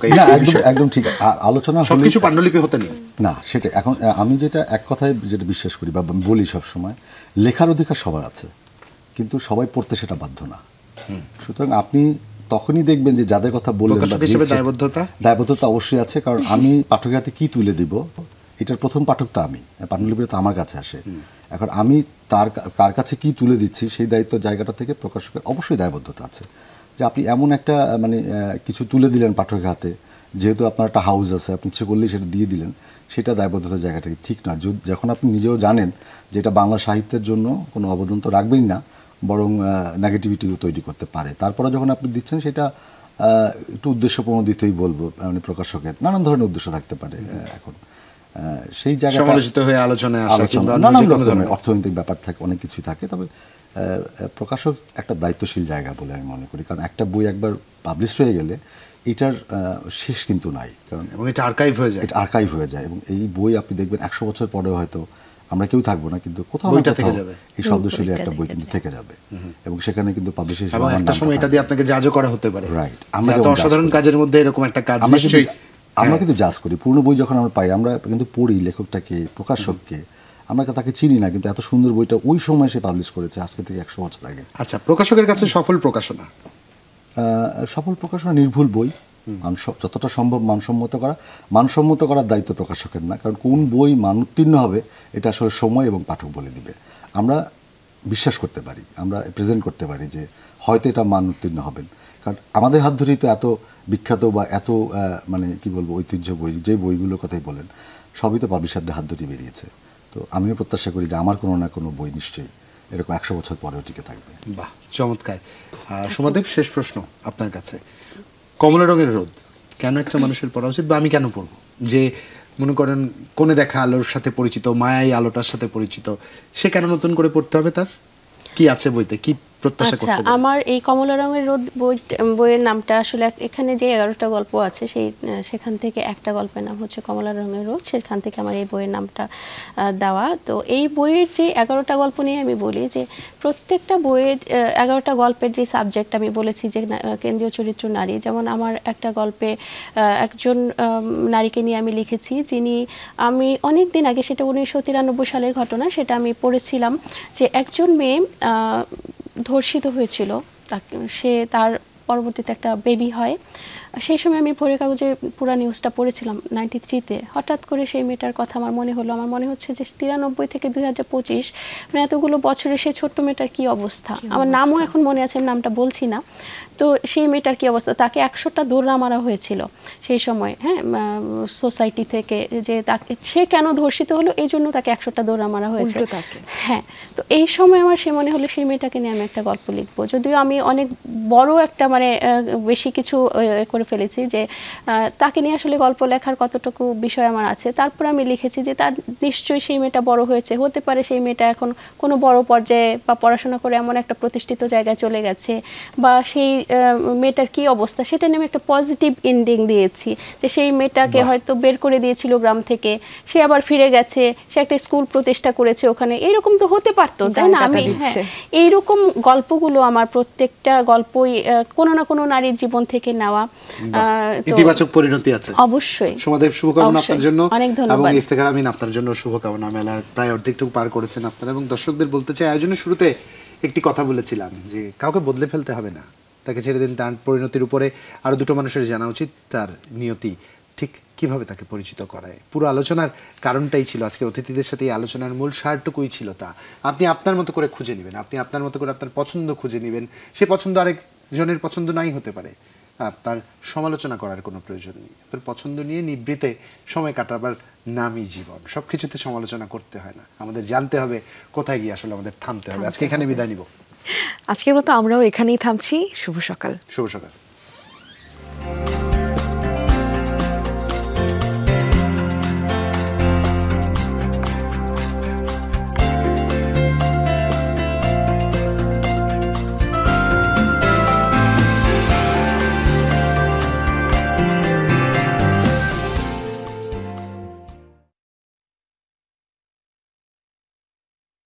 একদম ঠিক আলোচনা, সবকিছু পাণ্ডুলিপি হতে নেই না। সেটা এখন আমি যেটা এক কথায় যেটা বিশ্বাস করি বা বলি সবসময়, লেখার অধিকার সবার আছে, কিন্তু সবাই পড়তে সেটা বাধ্য না। সুতরাং আপনি তখনই দেখবেন যে যাদের কথা বললেন, দায়বদ্ধতা অবশ্যই আছে। কারণ আমি পাঠকের হাতে কি তুলে দিব, এটার প্রথম পাঠক তো আমি, পাণ্ডুলিপিটা তো আমার কাছে আসে। এখন আমি কার কাছে কি তুলে দিচ্ছি, সেই দায়িত্ব জায়গাটা থেকে প্রকাশকের অবশ্যই দায়বদ্ধতা আছে, যে আপনি এমন একটা মানে কিছু তুলে দিলেন পাঠকের হাতে, যেহেতু আপনার একটা হাউস আছে, আপনি ইচ্ছে করলেই সেটা দিয়ে দিলেন, সেটা দায়বদ্ধতার জায়গাটা ঠিক নয়। যখন আপনি নিজেও জানেন যে এটা বাংলা সাহিত্যের জন্য কোনো অবদান তো রাখবেই না, বরং নেগেটিভিটিও তৈরি করতে পারে, তারপরে যখন আপনি দিচ্ছেন সেটা একটু উদ্দেশ্যপ্রণোদিতই বলবো, মানে প্রকাশকের নানান ধরনের উদ্দেশ্য থাকতে পারে। এখন সেই জায়গায় সমালোচিত হয়ে আলোচনায় আসা, নানান রকমের অর্থনৈতিক ব্যাপার থাকে, অনেক কিছুই থাকে। তবে প্রকাশক একটা দায়িত্বশীল জায়গা বলে আমি মনে করি, কারণ একটা বই একবার পাবলিশ হয়ে গেলে এটার শেষ কিন্তু নাই, কারণ এটা আর্কাইভ হয়ে যায়, এটা আর্কাইভ হয়ে যায়। এবং এই বই আপনি দেখবেন 100 বছর পরেও হয়তো আমরা কেউ থাকবো না, কিন্তু কোথাও এই শব্দশৈলী একটা বই কিন্তু থেকে যাবে, এবং সেখানে কিন্তু পাবলিশার হিসেবে একটা সময় এটা দিয়ে আপনাকে জাজও করা হতে পারে। রাইট, আমরা তো অসাধারণ কাজের মধ্যে এরকম একটা কাজ নিশ্চয়ই আমরা কিন্তু জাজ করি। পুরনো বই যখন আমরা পাই, আমরা কিন্তু পড়ি লেখকটাকে, প্রকাশককে, আমরা তাকে চিনি না, কিন্তু এত সুন্দর বইটা ওই সময় সে পাবলিশ করেছে, আজকে থেকে 100 বছর আগে। আচ্ছা, প্রকাশকের কাছে সফল প্রকাশনা নির্ভুল বই, যতটা সম্ভব মানসম্মত করার দায়িত্ব প্রকাশকের না, কারণ কোন বই মান উত্তীর্ণ হবে এটা আসলে সময় এবং পাঠক বলে দিবে। আমরা বিশ্বাস করতে পারি, আমরা প্রেজেন্ট করতে পারি যে হয়তো এটা মান উত্তীর্ণ হবেন, কারণ আমাদের হাত ধরেই তো এত বিখ্যাত বা এত মানে কি বলবো ঐতিহ্য বই, যে বইগুলোর কথাই বলেন সবই তো পাবলিশারদের হাত ধরে বেরিয়েছে। তো আমিও প্রত্যাশা করি যে আমার কোনো না কোনো বই নিশ্চয়ই এরকম 100 বছর পরেও টিকে থাকবে। বাহ, চমৎকার। সুমাদেব, শেষ প্রশ্ন আপনার কাছে। কমলা রঙের রোদ কেন একটা মানুষের পড়া উচিত, বা আমি কেন পড়বো? যে মনে করেন কোণে দেখা আলোর সাথে পরিচিত, মায়াই আলোটার সাথে পরিচিত, সে কেন নতুন করে পড়তে হবে? তার কি আছে বইতে, কি প্রত্যাশা আচ্ছা, করতে পারে? আমার এই কমলা রঙের রোদ বইয়ের নামটা আসলে এখানে যে 11টা গল্প আছে সেখান থেকে একটা গল্পের নাম হচ্ছে কমলা রঙের রোদ, সেখান থেকে আমার এই বইয়ের নামটা দেওয়া। তো এই বইয়ের যে 11টা গল্প নিয়ে আমি বলি যে প্রত্যেকটা বইয়ের 11টা গল্পের যে সাবজেক্ট আমি বলেছি যে কেন্দ্রীয় চরিত্র নারী, যেমন আমার একটা গল্পে একজন নারীকে নিয়ে আমি লিখেছি যিনি, আমি অনেক দিন আগে, সেটা 1993 সালের ঘটনা, সেটা আমি পড়েছিলাম যে একজন মেয়ে ধর্ষিত হয়েছিল, সে তার পরবর্তীতে একটা বেবি হয়। সেই সময় আমি ভোরের কাগজে পুরো নিউজটা পড়েছিলাম 93-তে। হঠাৎ করে সেই মেয়েটার কথা আমার মনে হলো, আমার মনে হচ্ছে যে 93 থেকে 2025 মানে এতগুলো বছরে সেই ছোট্ট মেয়েটার কি অবস্থা। আমার নামও এখন মনে আছে, আমি নামটা বলছি না। তো সেই মেয়েটার কি অবস্থা, তাকে 100টা দৌড়া মারা হয়েছিল সেই সময়, হ্যাঁ, সোসাইটি থেকে, যে তাকে সে কেন ধর্ষিত হলো এই জন্য তাকে 100টা দৌড়া মারা হয়েছে। হ্যাঁ, তো এই সময় আমার সে মনে হলো সেই মেয়েটাকে নিয়ে আমি একটা গল্প লিখবো। যদিও আমি অনেক বড় একটা মানে বেশি কিছু করে ফেলেছি যে তাকে নিয়ে আসলে গল্প লেখার কতটুকু বিষয় আমার আছে, তারপর আমি লিখেছি যে তার নিশ্চয়ই সেই মেয়েটা বড় হয়েছে, হতে পারে সেই মেয়েটা এখন কোনো বড় পর্যায়ে বা পড়াশোনা করে এমন একটা প্রতিষ্ঠিত জায়গায় চলে গেছে, বা সেই মেয়েটার কি অবস্থা সেটা নিয়ে আমি একটা পজিটিভ এন্ডিং দিয়েছি, যে সেই মেয়েটাকে হয়তো বের করে দিয়েছিল গ্রাম থেকে, সে আবার ফিরে গেছে, সে একটা স্কুল প্রতিষ্ঠা করেছে ওখানে, এইরকম তো হতে পারতো, তাই না? আমি এইরকম গল্পগুলো আমার প্রত্যেকটা গল্পই কোনো না কোনো নারীর জীবন থেকে নেওয়া, ইতিবাচক পরিণতি আছে অবশ্যই। সুমাদেব, শুভকামনা আপনার জন্য, অনেক ধন্যবাদ। এবং ইফতেখার আমিন আপনার জন্য শুভকামনা। মেলার প্রায় অর্ধেকটুকু পার করেছেন আপনারা, এবং দর্শকদের বলতে চাই, আয়োজনের শুরুতে একটি কথা বলেছিলাম যে কাউকে বদলে ফেলতে হবে না, তাকে ছেড়ে দিন, তার পরিণতির উপরে আরো দুটো মানুষের জানা উচিত তার নিয়তি ঠিক কিভাবে তাকে পরিচিত করায়। পুরো আলোচনার কারণটাই ছিল, আজকে অতিথিদের সাথে এই আলোচনার মূল সারটুকুই ছিল তা। আপনি আপনার মতো করে খুঁজে নেবেন, আপনি আপনার মতো করে আপনার পছন্দ খুঁজে নেবেন, সে পছন্দ আরেকজনের পছন্দ নাই হতে পারে, তার সমালোচনা করার কোনো প্রয়োজন নেই। আপনার পছন্দ নিয়ে নিবৃতে সময় কাটাবার নামই জীবন। সব কিছুতে সমালোচনা করতে হয় না, আমাদের জানতে হবে কোথায় গিয়ে আসলে আমাদের থামতে হবে। আজকে এখানে বিদায় নিব। আজকের মতো আমরাও এখানেই থামছি। শুভ সকাল। শুভ সকাল।